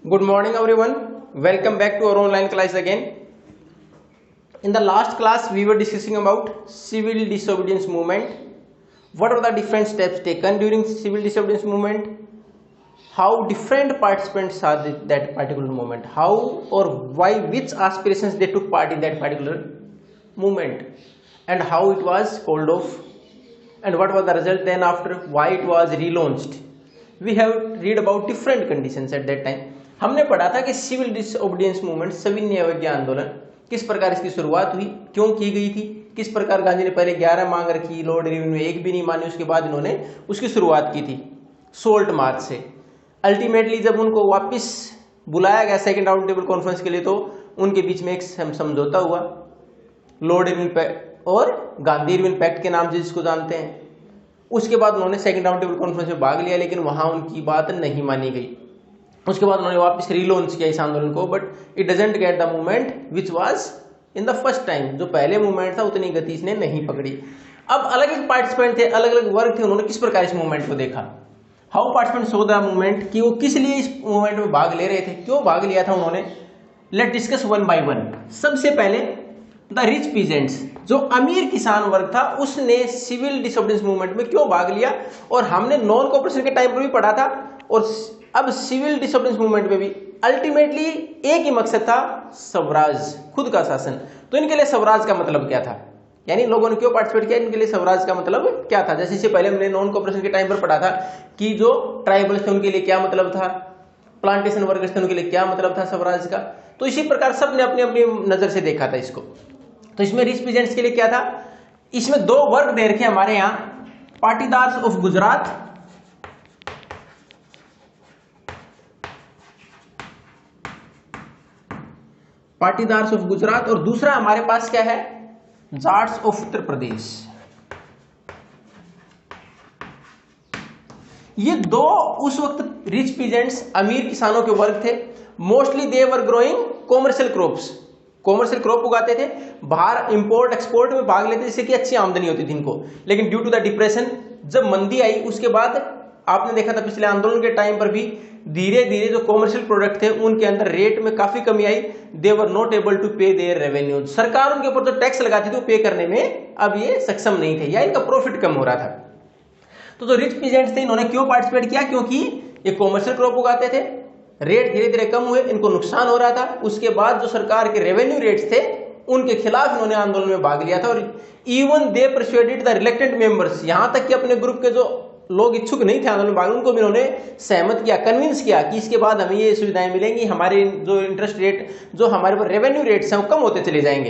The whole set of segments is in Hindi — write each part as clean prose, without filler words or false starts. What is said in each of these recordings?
Good morning everyone. Welcome back to our online class again. In the last class we were discussing about civil disobedience movement. What are the different steps taken during civil disobedience movement? How different participants saw that particular movement? How or why which aspirations they took part in that particular movement? And how it was called off? And what was the result then after? Why it was relaunched? We have read about different conditions at that time. हमने पढ़ा था कि सिविल डिसओबीडियंस मूवमेंट, सविनय अवज्ञा आंदोलन, किस प्रकार इसकी शुरुआत हुई, क्यों की गई थी, किस प्रकार गांधी ने पहले 11 मांग रखी, लॉर्ड इरविन ने एक भी नहीं मानी, उसके बाद इन्होंने उसकी शुरुआत की थी सोल्ट मार्च से। अल्टीमेटली जब उनको वापस बुलाया गया सेकेंड राउंड टेबल कॉन्फ्रेंस के लिए, तो उनके बीच में एक समझौता हुआ लॉर्ड इरविन और गांधी इरविन पैक्ट के नाम से जिसको जानते हैं। उसके बाद उन्होंने सेकेंड राउंड टेबल कॉन्फ्रेंस में भाग लिया, लेकिन वहां उनकी बात नहीं मानी गई। उसके बाद उन्होंने वापस रीलॉन्च किया इस आंदोलन को, but it doesn't get the movement which was in the first time. जो पहले मूवमेंट था उतनी गति इसने नहीं पकड़ी। अब अलग अलग पार्टिसिपेंट थे, अलग अलग वर्ग थे, उन्होंने किस प्रकार इस मूवमेंट को देखा, how participant so the movement, कि वो किस लिए इस मूवमेंट में भाग ले रहे थे, क्यों भाग लिया था उन्होंने। Let discuss one by one. सबसे पहले द रिच पीजेंट्स, जो अमीर किसान वर्ग था, उसने सिविल डिसोबीडियंस मूवमेंट में क्यों भाग लिया। और हमने नॉन कोऑपरेशन के टाइम पर भी पढ़ा था, और अब सिविल डिसोबीडियंस मूवमेंट में भी अल्टीमेटली एक ही मकसद था, स्वराज, खुद का शासन। तो इनके लिए स्वराज का मतलब क्या था, यानी लोगों ने क्यों पार्टिसिपेट किया, इनके लिए स्वराज का मतलब क्या था। जैसे इससे पहले हमने नॉन कोऑपरेशन के टाइम पर पढ़ा था कि जो ट्राइबल्स थे उनके लिए क्या मतलब था, प्लांटेशन वर्कर्स थे उनके लिए क्या मतलब था स्वराज का। तो इसी प्रकार सबने अपनी अपनी नजर से देखा था इसको। तो इसमें रिच पीजेंट्स के लिए क्या था, इसमें दो वर्ग दे रखे हमारे यहां, पाटीदार्स ऑफ गुजरात पाटीदार्स ऑफ गुजरात, और दूसरा हमारे पास क्या है, जाट्स ऑफ उत्तर प्रदेश। ये दो उस वक्त रिच पीजेंट्स, अमीर किसानों के वर्ग थे। Mostly they were growing commercial crops, commercial crop उगाते थे, बाहर इंपोर्ट एक्सपोर्ट में भाग लेते थे, जिससे कि अच्छी आमदनी होती थी इनको। लेकिन ड्यू टू द डिप्रेशन, जब मंदी आई उसके बाद आपने देखा था पिछले आंदोलन के टाइम पर भी धीरे धीरे जो कॉमर्शियल प्रोडक्ट थे उनके अंदर रेट में काफी कमी आई। दे वर नॉट एबल टू पे देयर रेवेन्यू, सरकार उनके ऊपर जो टैक्स लगाती थी वो पे करने में अब ये सक्षम नहीं थे, या इनका प्रॉफिट कम हो रहा था। तो जो रिच पीजेंट्स थे इन्होंने क्यों पार्टिसिपेट किया, क्योंकि ये कॉमर्शियल क्रॉप उगाते थे, रेट धीरे धीरे कम हुए, इनको नुकसान हो रहा था। उसके बाद जो सरकार के रेवेन्यू रेट्स थे उनके खिलाफ इन्होंने आंदोलन में भाग लिया था। और even they persuaded the reluctant members, यहां तक कि अपने ग्रुप के जो लोग इच्छुक नहीं थे आंदोलन में भाग, उनको भी इन्होंने सहमत किया, कन्विंस किया कि इसके बाद हमें ये सुविधाएं मिलेंगी, हमारे जो इंटरेस्ट रेट, जो हमारे पर रेवेन्यू रेट्स हैं वो कम होते चले जाएंगे।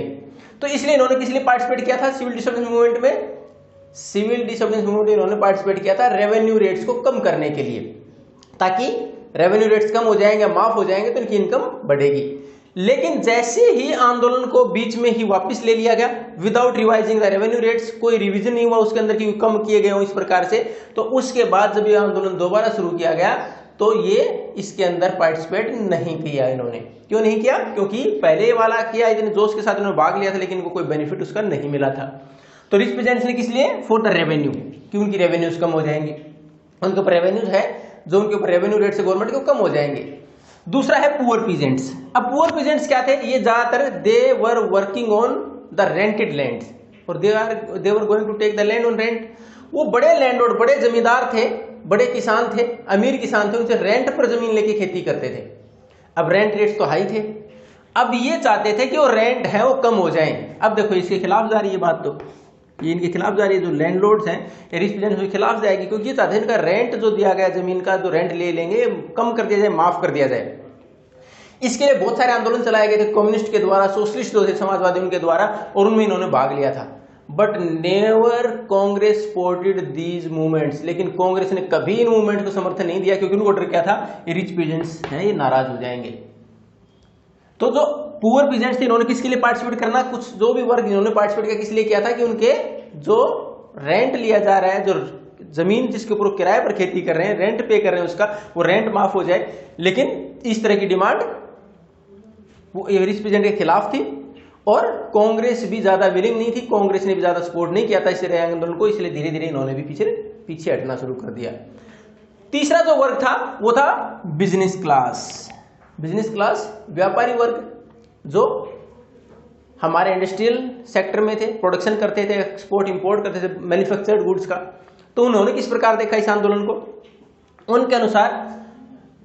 तो इसलिए इन्होंने किस लिए पार्टिसिपेट किया था सिविल डिसोबीडियंस मूवमेंट में, सिविल डिसोबीडियंस मूवमेंट में इन्होंने पार्टिसिपेट किया था रेवेन्यू रेट्स को कम करने के लिए, ताकि रेवेन्यू रेट्स कम हो जाएंगे, माफ हो जाएंगे, तो इनकी इनकम बढ़ेगी। लेकिन जैसे ही आंदोलन को बीच में ही वापस ले लिया गया, without revising the revenue rates, कोई रिवीजन नहीं हुआ उसके अंदर कि कम किए गए हो इस प्रकार से, तो उसके बाद जब ये आंदोलन दोबारा शुरू किया गया तो ये इसके अंदर पार्टिसिपेट नहीं किया इन्होंने। क्यों नहीं किया, क्योंकि पहले वाला किया, इतने जोश के साथ इन्होंने भाग लिया था, लेकिन इनको कोई बेनिफिट उसका नहीं मिला था। तो रिच पीजेंट्स ने किस लिए, फॉर द रेवेन्यू, कि उनकी रेवेन्यूज कम हो जाएंगे, उनके ऊपर रेवेन्यूज है जो उनके ऊपर रेवेन्यू रेट से गवर्नमेंट के कम हो जाएंगे। दूसरा है पुअर पीजेंट्स। अब पुअर पीजेंट्स क्या थे, ये ज्यादातर they were working on the rented land, और they were going to take the land on rent. वो बड़े लैंडलॉर्ड, बड़े जमींदार थे, बड़े किसान थे, अमीर किसान थे, उनसे रेंट पर जमीन लेके खेती करते थे। अब रेंट रेट्स तो हाई थे, अब ये चाहते थे कि वो रेंट है वो कम हो जाए। अब देखो इसके खिलाफ जा रही है बात, तो ये इनके खिलाफ जा रही है, जो लैंडलॉर्ड्स हैं, रिच पीजेंट्स के खिलाफ जाएगी, क्योंकि ये चाहते हैं इनका रेंट जो दिया गया जमीन का, जो रेंट ले लेंगे, कम कर दिया जाए, माफ कर दिया जाए। इसके लिए बहुत सारे आंदोलन चलाए गए थे, कम्युनिस्ट के द्वारा, सोशलिस्ट जो थे समाजवादी उनके द्वारा, और उनमें इन्होंने भाग लिया था। But never Congress supported these movements, लेकिन कांग्रेस ने कभी इन मूवमेंट को समर्थन नहीं दिया, क्योंकि उनको डर क्या था, ये रिच पीजेंट्स हैं, ये नाराज हो जाएंगे। तो जो पुअर पीजेंट्स थे इन्होंने किसके लिए पार्टिसिपेट करना, कुछ जो भी वर्ग इन्होंने पार्टिसिपेट किया किस लिए किया था, कि उनके जो रेंट लिया जा रहा है, जो जमीन जिसके ऊपर किराए पर खेती कर रहे हैं, रेंट पे कर रहे हैं, उसका वो रेंट माफ हो जाए। लेकिन इस तरह की डिमांड वो रिच पीजेंट के खिलाफ थी, और कांग्रेस भी ज्यादा विलिंग नहीं थी, कांग्रेस ने भी ज्यादा सपोर्ट नहीं किया था इस आंदोलन को, इसलिए धीरे धीरे इन्होंने भी पीछे हटना शुरू कर दिया। तीसरा जो वर्ग था वो था बिजनेस क्लास। बिजनेस क्लास व्यापारी वर्ग जो हमारे इंडस्ट्रियल सेक्टर में थे, प्रोडक्शन करते थे, एक्सपोर्ट इंपोर्ट करते थे मैन्युफैक्चर्ड गुड्स का। तो उन्होंने किस प्रकार देखा इस आंदोलन को? उनके अनुसार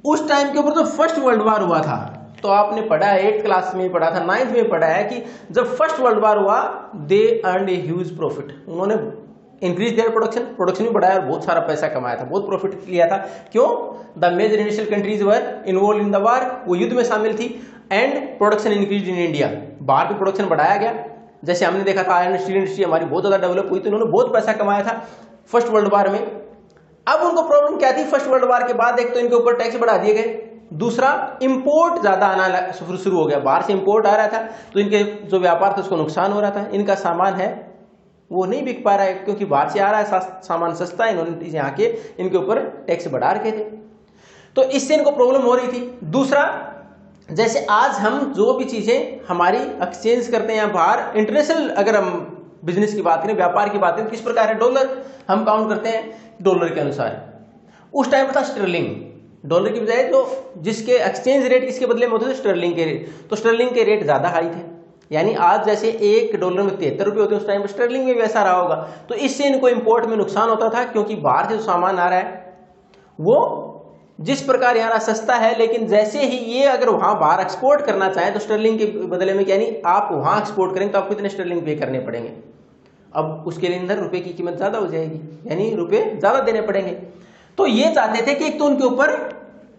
उस टाइम के ऊपर जो फर्स्ट वर्ल्ड वॉर हुआ था, तो आपने पढ़ा है 8th क्लास में पढ़ा था, 9th में पढ़ा है कि जब फर्स्ट वर्ल्ड वॉर हुआ दे अर्नड ए ह्यूज प्रॉफिट। उन्होंने इंक्रीज देयर प्रोडक्शन भी बढ़ाया और बहुत सारा पैसा कमाया था, बहुत प्रॉफिट लिया था। क्यों? The major industrial countries were involved in the war, वो युद्ध में शामिल थी। And production increase in India, बाहर भी प्रोडक्शन बढ़ाया गया। जैसे हमने देखा था आयरन स्टील इंडस्ट्री हमारी बहुत ज्यादा डेवलप हुई, तो इन्होंने बहुत पैसा कमाया था फर्स्ट वर्ल्ड वॉर में। अब उनको प्रॉब्लम क्या थी? फर्स्ट वर्ल्ड वॉर के बाद एक तो इनके ऊपर टैक्स बढ़ा दिए गए, दूसरा इंपोर्ट ज्यादा आना शुरू हो गया, बाहर से इंपोर्ट आ रहा था, तो इनके जो व्यापार था उसको नुकसान हो रहा था। इनका सामान है वो नहीं बिक पा रहा है क्योंकि बाहर से आ रहा है, सामान सस्ता है, इन्होंने यहाँ के इनके ऊपर टैक्स बढ़ा रखे थे, तो इससे इनको प्रॉब्लम हो रही थी। दूसरा, जैसे आज हम जो भी चीजें हमारी एक्सचेंज करते हैं बाहर, इंटरनेशनल अगर हम बिजनेस की बात करें, व्यापार की बात करें, किस प्रकार है? डॉलर हम काउंट करते हैं डॉलर के अनुसार। उस टाइम था स्टर्लिंग, डॉलर की बजाय जो जिसके एक्सचेंज रेट किसके बदले में होते थे? स्टर्लिंग के रेट। तो स्टर्लिंग के रेट ज्यादा हाई थे, यानी आज जैसे $1 में 73 रुपये होते हैं, उस टाइम पर स्टर्लिंग में वैसा रहा होगा। तो इससे इनको इंपोर्ट में नुकसान होता था क्योंकि बाहर से जो सामान आ रहा है वो जिस प्रकार यहाँ सस्ता है, लेकिन जैसे ही ये अगर वहां बाहर एक्सपोर्ट करना चाहे तो स्टर्लिंग के बदले में, यानी आप वहां एक्सपोर्ट करेंगे तो आपको कितने स्टर्लिंग पे करने पड़ेंगे। अब उसके लिए अंदर रुपए की कीमत ज्यादा हो जाएगी, यानी रुपए ज्यादा देने पड़ेंगे। तो ये चाहते थे कि एक तो उनके ऊपर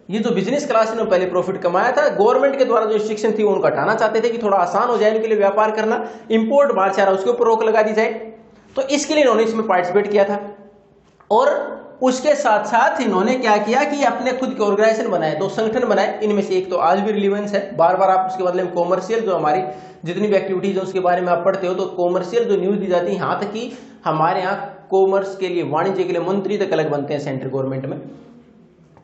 ये जो बिजनेस क्लास ने पहले प्रॉफिट कमाया था, गवर्नमेंट के द्वारा जो रिस्ट्रिक्शन थी वो उनको हटाना चाहते थे कि थोड़ा आसान हो जाए इनके लिए व्यापार करना, इंपोर्ट बाहर से आ रहा उसके ऊपर रोक लगा दी जाए। तो इसके लिए इन्होंने इसमें पार्टिसिपेट किया था। और उसके साथ साथ इन्होंने क्या किया कि अपने खुद के ऑर्गेनाइजेशन बनाए, 2 संगठन बनाए। इनमें से एक तो आज भी रिलीवेंस है, बार बार आप उसके बदले में कॉमर्शियल जो हमारी जितनी भी एक्टिविटीज है उसके बारे में आप पढ़ते हो, तो कॉमर्शियल जो न्यूज दी जाती है, यहाँ तक कि हमारे यहाँ कॉमर्स के लिए, वाणिज्य के लिए मंत्री तक अलग बनते हैं सेंट्रल गवर्नमेंट में।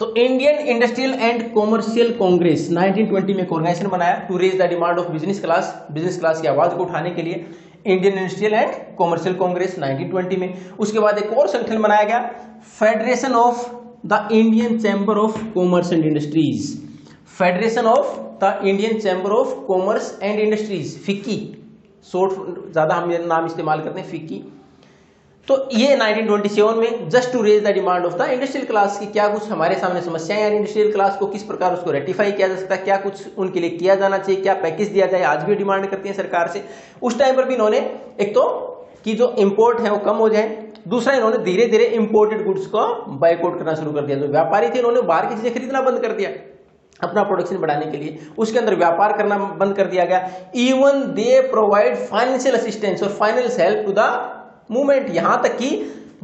तो Indian industrial and commercial congress 1920 में ऑर्गेनाइजेशन बनाया to raise the demand of business class की आवाज को उठाने के लिए, Indian industrial and commercial congress 1920 में। उसके बाद एक और संगठन बनाया गया, federation of the Indian chamber of commerce and industries, federation of the Indian chamber of commerce and industries, FICCI, short ज्यादा हम नाम इस्तेमाल करते हैं, फिक्की। तो ये 1927 में, just to raise the demand of the industrial class की क्या कुछ हमारे सामने समस्याएं हैं इंडस्ट्रियल क्लास को, किस प्रकार उसको रेटिफाई किया जा सकता है, क्या कुछ उनके लिए किया जाना चाहिए, क्या पैकेज दिया जाए, आज भी डिमांड करती है सरकार से। उस टाइम पर भी इन्होंने एक तो कि जो इंपोर्ट है वो कम हो जाए, दूसरा इन्होंने धीरे धीरे इंपोर्टेड गुड्स को बायकॉट करना शुरू कर दिया। जो व्यापारी थे इन्होंने बाहर की चीजें खरीदना बंद कर दिया अपना प्रोडक्शन बढ़ाने के लिए, उसके अंदर व्यापार करना बंद कर दिया गया। Even they provide financial assistance और financial help to the movement, यहां तक कि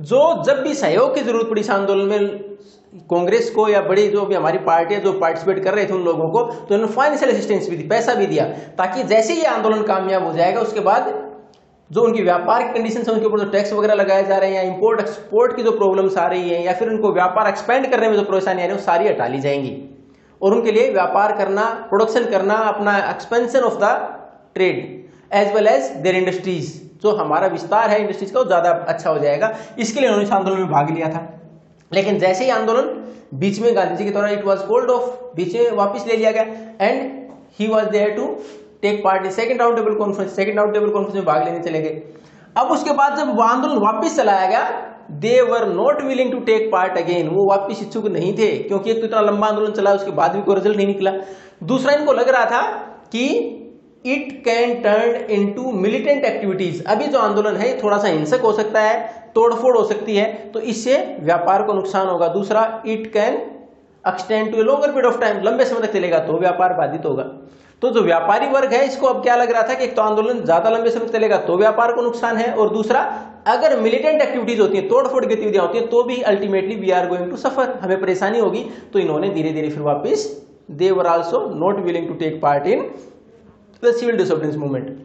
जो जब भी सहयोग की जरूरत पड़ी इस आंदोलन में कांग्रेस को या बड़ी जो भी हमारी पार्टियां जो पार्टिसिपेट कर रहे थे उन लोगों को, तो उन्होंने फाइनेंशियल असिस्टेंस भी दी, पैसा भी दिया, ताकि जैसे ही आंदोलन कामयाब हो जाएगा उसके बाद जो उनकी व्यापार की कंडीशन है, उनके ऊपर जो टैक्स वगैरह लगाए जा रहे हैं, या इंपोर्ट एक्सपोर्ट की जो प्रॉब्लम्स आ रही है, या फिर उनको व्यापार एक्सपेंड करने में जो परेशानी आ रही है, वो सारी हटा ली जाएंगी और उनके लिए व्यापार करना, प्रोडक्शन करना, अपना expansion of the trade as well as their industries, जो हमारा विस्तार है इंडस्ट्रीज का, वो ज्यादा अच्छा हो जाएगा। इसके लिए उन्होंने इस आंदोलन में भाग लिया था। लेकिन जैसे ही आंदोलन बीच में गांधी जी के द्वारा इट वाज कॉल्ड ऑफ, बीच में वापस ले लिया गया and he was there to take part in second round table conference, second round table conference में भाग लेने चले गए। अब उसके बाद जब वो आंदोलन वापस चलाया गया, they were not willing to take part again, वो वापस इच्छुक नहीं थे, क्योंकि एक तो इतना लंबा आंदोलन चला उसके बाद भी कोई रिजल्ट नहीं निकला। दूसरा, इनको लग रहा था कि it can turn into militant activities, अभी जो आंदोलन है थोड़ा सा हिंसक हो सकता है, तोड़फोड़ हो सकती है, तो इससे व्यापार को नुकसान होगा। दूसरा, it can extend to a longer period of time, लंबे समय तक चलेगा तो व्यापार बाधित होगा। तो जो व्यापारी वर्ग है इसको अब क्या लग रहा था कि एक तो आंदोलन ज्यादा लंबे समय चलेगा तो व्यापार को नुकसान है, और दूसरा अगर मिलिटेंट एक्टिविटीज होती है, तोड़फोड़ गतिविधियां होती है, तो भी ultimately we are going to suffer, हमें परेशानी होगी। तो इन्होंने धीरे धीरे फिर वापस, they were also not willing to take part in the civil disobedience movement.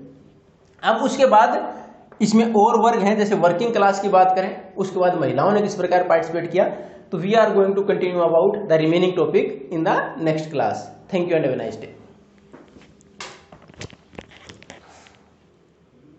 अब उसके बाद इसमें और वर्ग हैं, जैसे वर्किंग क्लास की बात करें, उसके बाद महिलाओं ने किस प्रकार पार्टिसिपेट किया, तो we are going to continue about the remaining topic in the next class. Thank you and have a nice day.